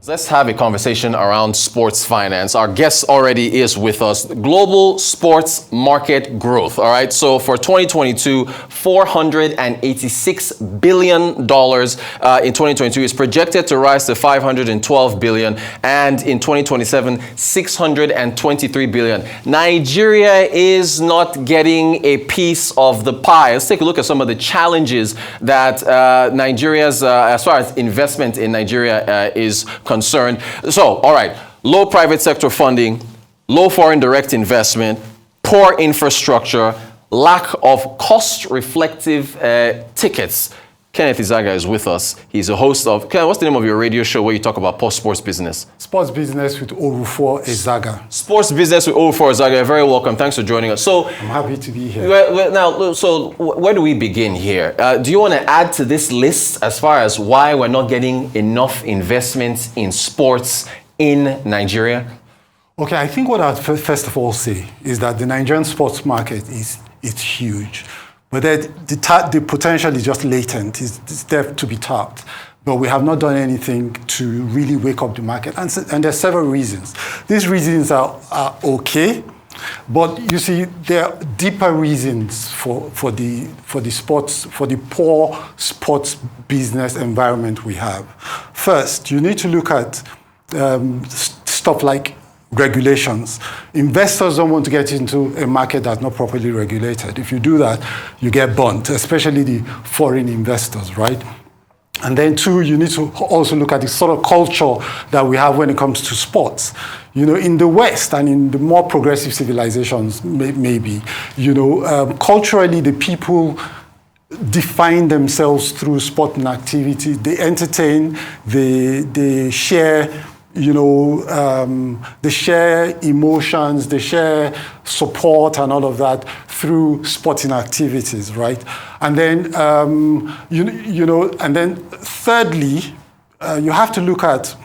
Let's have a conversation around sports finance. Our guest already is with us. Global sports market growth. All right. So for 2022, $486 billion in 2022 is projected to rise to $512 billion. And in 2027, $623 billion. Nigeria is not getting a piece of the pie. Let's take a look at some of the challenges that Nigeria's, as far as investment in Nigeria is concerned. So, all right, low private sector funding, low foreign direct investment, poor infrastructure, lack of cost-reflective tickets. Kenneth Ezaga is with us. He's a host of, what's the name of your radio show where you talk about sports business? Sports Business with Orufuo Ezaga. Sports Business with Orufuo Ezaga. You're very welcome. Thanks for joining us. So, I'm happy to be here. Now, so where do we begin here? Do you want to add to this list as far as why we're not getting enough investments in sports in Nigeria? Okay, I think what I'd first of all say is that the Nigerian sports market is huge. But the potential is just latent. It's there to be tapped. But we have not done anything to really wake up the market. And there are several reasons. These reasons are okay. But you see, there are deeper reasons for the poor sports business environment we have. First, you need to look at stuff like regulations. Investors don't want to get into a market that's not properly regulated. If you do that, you get burnt, especially the foreign investors, right? And then two, you need to also look at the sort of culture that we have when it comes to sports. You know, in the West and in the more progressive civilizations, maybe, you know, culturally the people define themselves through sporting activity. They entertain, they share, you know, they share emotions, they share support and all of that through sporting activities, right? And then, you know, and then thirdly, you have to look at,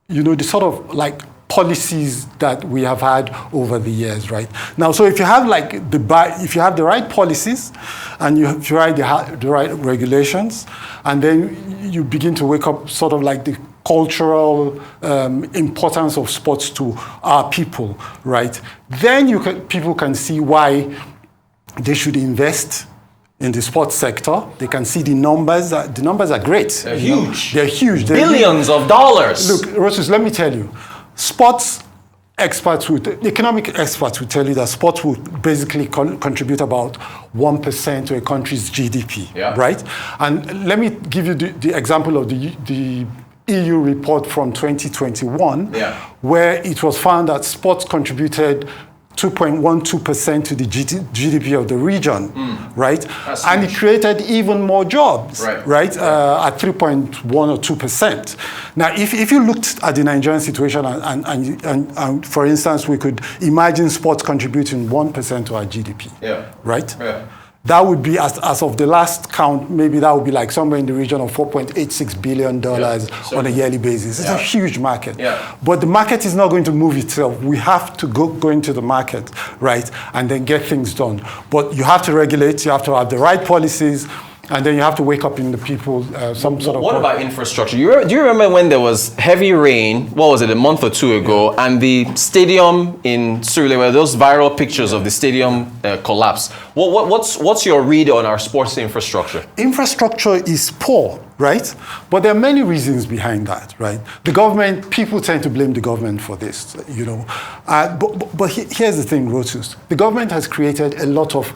you know, the sort of like policies that we have had over the years, right? Now, so if you have like if you have the right policies and if you have the right regulations, and then you begin to wake up sort of like the cultural importance of sports to our people, right? Then people can see why they should invest in the sports sector. They can see the numbers. The numbers are great. They're huge. They're huge. Billions of dollars. Look, Rosus, let me tell you, sports experts, economic experts will tell you that sports will basically contribute about 1% to a country's GDP, right? And let me give you the example of the EU report from 2021, where it was found that sports contributed 2.12% to the GDP of the region, right? And it created even more jobs, right? At 3.1 or 2%. Now, if you looked at the Nigerian situation, and for instance, we could imagine sports contributing 1% to our GDP, right? That would be, as of the last count, maybe that would be like somewhere in the region of $4.86 billion on a yearly basis. It's a huge market. But the market is not going to move itself. We have to go into the market, right, and then get things done. But you have to regulate, you have to have the right policies, and then you have to wake up in the people some sort of... What about infrastructure? Do you remember when there was heavy rain, what was it, a month or two ago, and the stadium in Surulere, where those viral pictures of the stadium collapsed? What's your read on our sports infrastructure? Infrastructure is poor, right? But there are many reasons behind that, right? The government, people tend to blame the government for this, you know. But here's the thing, Rotus. The government has created a lot of,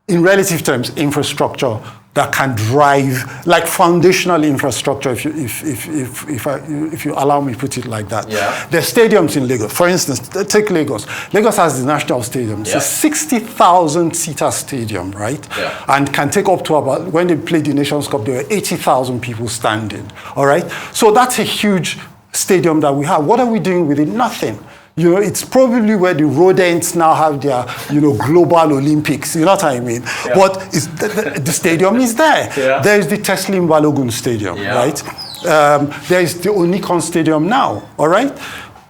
in relative terms, infrastructure that can drive, like foundational infrastructure, if you allow me to put it like that. There are stadiums in Lagos. For instance, take Lagos. Lagos has the National Stadium. It's a 60,000-seater stadium, right? And can take up to about, when they played the Nations Cup, there were 80,000 people standing, all right? So that's a huge stadium that we have. What are we doing with it? Nothing. You know, it's probably where the rodents now have their, you know, global Olympics. You know what I mean? But the stadium is there. There is the Teslim Balogun Stadium, right? There is the Onikon Stadium now, all right?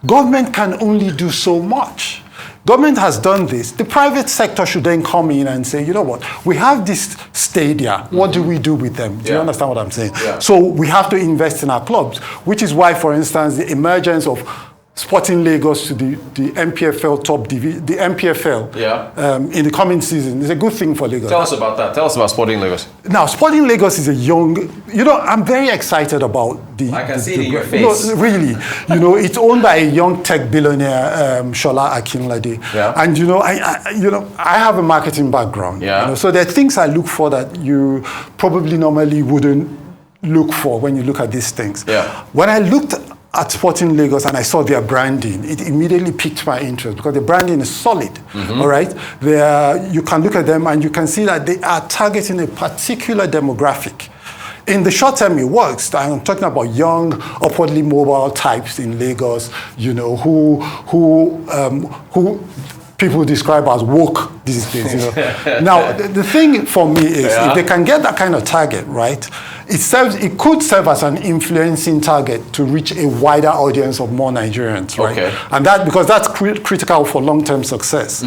Government can only do so much. government has done this. The private sector should then come in and say, you know what, we have this stadia. What do we do with them? Do you understand what I'm saying? Yeah. So we have to invest in our clubs, which is why, for instance, the emergence of Sporting Lagos to the MPFL top division, the MPFL in the coming season is a good thing for Lagos. Tell us about that. Tell us about Sporting Lagos. Now, Sporting Lagos is a young, I'm very excited about I can see it in your face. No, really. It's owned by a young tech billionaire, Shola Akinlade. Yeah. And, I have a marketing background. Yeah. So there are things I look for that you probably normally wouldn't look for when you look at these things. Yeah. When I looked at Sporting Lagos and I saw their branding, it immediately piqued my interest because the branding is solid, all right? You can look at them and you can see that they are targeting a particular demographic. In the short term, it works. I'm talking about young, upwardly mobile types in Lagos, who people describe as woke these days. Now, the thing for me is if they can get that kind of target, right, it could serve as an influencing target to reach a wider audience of more Nigerians, right? Okay. And because that's critical for long-term success.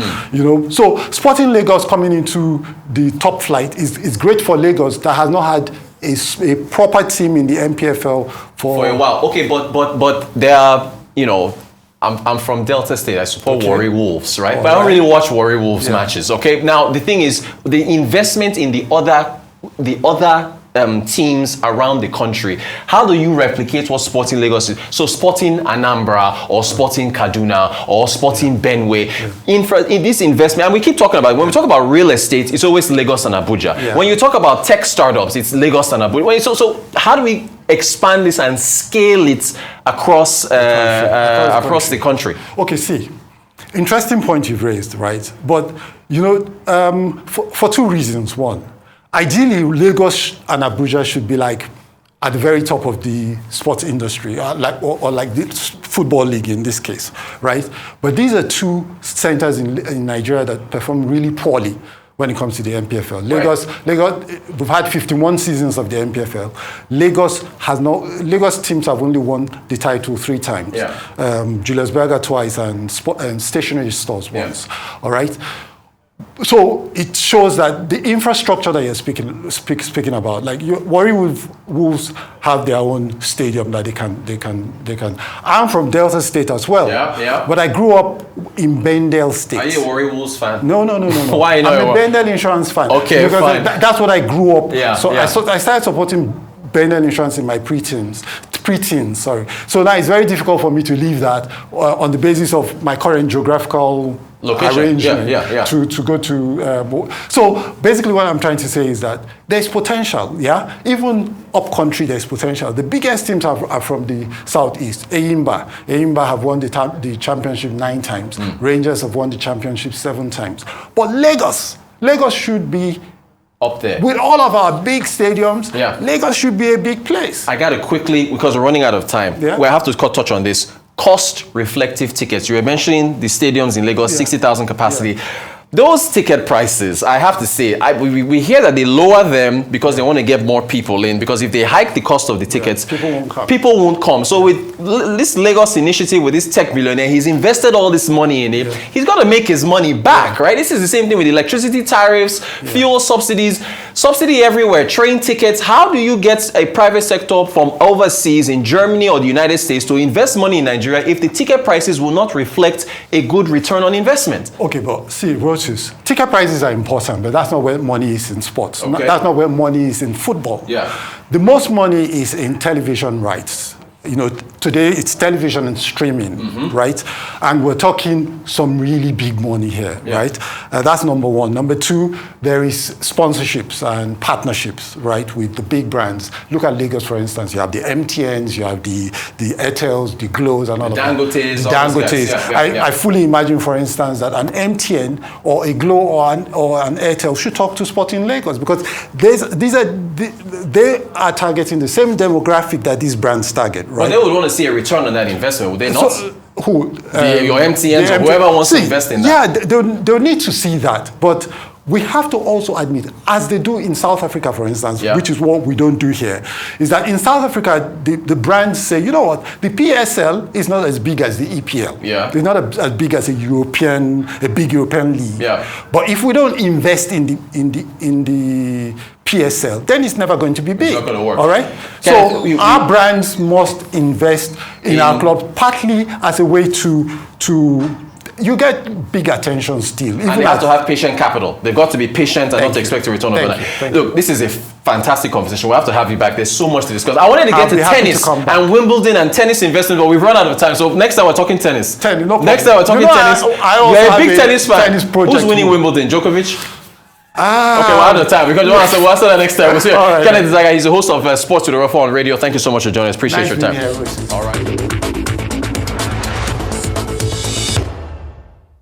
So Sporting Lagos coming into the top flight is great for Lagos that has not had a proper team in the MPFL for a while. Okay, but there are, I'm from Delta State. I support Warri Wolves, right? But I don't really watch Warri Wolves matches. Okay. Now the thing is, the investment in the other teams around the country. How do you replicate what Sporting Lagos is? So Sporting Anambra or Sporting Kaduna or Sporting Benue. In this investment, and we keep talking about, when we talk about real estate, it's always Lagos and Abuja. When you talk about tech startups, it's Lagos and Abuja. So how do we expand this and scale it across the country? Okay, see, interesting point you've raised, right? But for two reasons. One, ideally, Lagos and Abuja should be like at the very top of the sports industry, or like the football league in this case, right? But these are two centers in Nigeria that perform really poorly when it comes to the MPFL. Lagos, we've had 51 seasons of the MPFL. Lagos teams have only won the title 3 times. Julius Berger twice and stationery stores once. All right. So it shows that the infrastructure that you're speaking about, like Warri Wolves have their own stadium that they can. I'm from Delta State as well. But I grew up in Bendel State. Are you a Warri Wolves fan? No. Why? I'm a Bendel Insurance fan. Okay, because fine. That's what I grew up. I started supporting Bendel Insurance in my preteens. Sorry. So now it's very difficult for me to leave that on the basis of my current geographical location. Arrangement to go to. So basically what I'm trying to say is that there's potential, Even up country, there's potential. The biggest teams are from the southeast. Eyimba have won the championship 9 times. Rangers have won the championship 7 times. But Lagos should be up there. With all of our big stadiums, Lagos should be a big place. I got to quickly, because we're running out of time, we have to touch on this. Cost-reflective tickets. You were mentioning the stadiums in Lagos, 60,000 capacity. Those ticket prices, I have to say, we hear that they lower them because they want to get more people in, because if they hike the cost of the tickets, people won't come. So with this Lagos initiative, with this tech billionaire, he's invested all this money in it. He's got to make his money back, right? This is the same thing with electricity tariffs, fuel subsidies, subsidy everywhere, train tickets. How do you get a private sector from overseas in Germany or the United States to invest money in Nigeria if the ticket prices will not reflect a good return on investment? Okay, but see, ticket prices are important, but that's not where money is in sports. Okay. That's not where money is in football. The most money is in television rights. Today it's television and streaming, right? And we're talking some really big money here, right? That's number one. Number two, there is sponsorships and partnerships, right, with the big brands. Look at Lagos, for instance. You have the MTNs, you have the Airtels, the Glows, and all of that. The Dangotes. I fully imagine, for instance, that an MTN or a Glow or an Airtel should talk to Sporting Lagos, because they are targeting the same demographic that these brands target. Right? But they would want to see a return on that investment, would they not? Who? Your MTNs or whoever wants to invest in that. Yeah, they'll need to see that. But we have to also admit, as they do in South Africa, for instance, Yeah. which is what we don't do here, is that in South Africa, the brands say, you know what, the PSL is not as big as the EPL. Yeah. It's not as big as a big European league. Yeah. But if we don't invest in the PSL, then it's never going to be big. It's not going to work. All right? So our brands must invest in our clubs, partly as a way to you get big attention still. And they have to have patient capital. They've got to be patient and not expect a return overnight. Look, this is a fantastic conversation. We'll have to have you back. There's so much to discuss. I wanted to get to tennis and Wimbledon and tennis investment, but we've run out of time. So next time we're talking tennis. Next time we're talking tennis. You're a big tennis fan. Who's winning Wimbledon? Djokovic? Okay, we're out of time. We'll answer that next time. We'll see. Kenneth Ezaga, he's the host of Sports with Orufuo on radio. Thank you so much for joining us. Appreciate your time. All right.